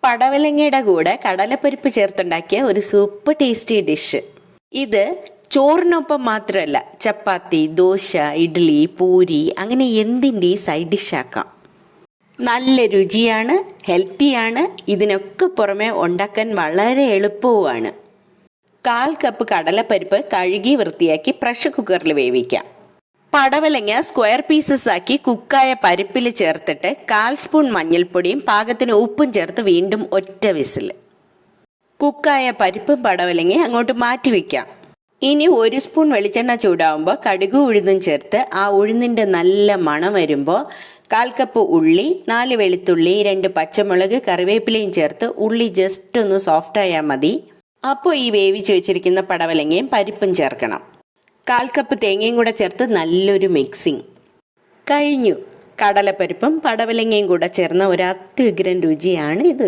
പടവലങ്ങയുടെ കൂടെ കടലപ്പരിപ്പ് ചേർത്തുണ്ടാക്കിയ ഒരു സൂപ്പർ ടേസ്റ്റി ഡിഷ്. ഇത് ചോറിനൊപ്പം മാത്രമല്ല, ചപ്പാത്തി, ദോശ, ഇഡ്ഡലി, പൂരി അങ്ങനെ എന്തിൻ്റെയും സൈഡ് ഡിഷാക്കാം. നല്ല രുചിയാണ്, ഹെൽത്തിയാണ്. ഇതിനൊക്കെ പുറമെ ഉണ്ടാക്കാൻ വളരെ എളുപ്പവുമാണ്. 1/4 കപ്പ് കടലപ്പരിപ്പ് കഴുകി വൃത്തിയാക്കി പ്രഷർ കുക്കറിൽ വേവിക്കാം. പടവലങ്ങ സ്ക്വയർ പീസസ് ആക്കി കുക്കായ പരിപ്പിൽ ചേർത്തിട്ട് 1/4 സ്പൂൺ മഞ്ഞൾപ്പൊടിയും പാകത്തിന് ഉപ്പും ചേർത്ത് വീണ്ടും ഒറ്റ വിസിൽ. കുക്കായ പരിപ്പും പടവലങ്ങയും അങ്ങോട്ട് മാറ്റി വയ്ക്കാം. ഇനി 1 സ്പൂൺ വെളിച്ചെണ്ണ ചൂടാവുമ്പോൾ കടുകും ഉഴുന്നും ചേർത്ത് ആ ഉഴുന്നിൻ്റെ നല്ല മണം വരുമ്പോൾ 1/4 കപ്പ് ഉള്ളി, 4 വെളുത്തുള്ളി, 2 പച്ചമുളക്, കറിവേപ്പിലയും ചേർത്ത് ഉള്ളി ജസ്റ്റ് ഒന്ന് സോഫ്റ്റ് ആയാൽ മതി. അപ്പോൾ ഈ വേവിച്ച് വെച്ചിരിക്കുന്ന പടവലങ്ങയും പരിപ്പും ചേർക്കണം. 1/4 കപ്പ് തേങ്ങയും കൂടെ ചേർത്ത് നല്ലൊരു മിക്സിങ് കഴിഞ്ഞു. കടലപ്പരിപ്പും പടവലങ്ങയും കൂടെ ചേർന്ന ഒരു അത്യുഗ്രൻ രുചിയാണ് ഇത്.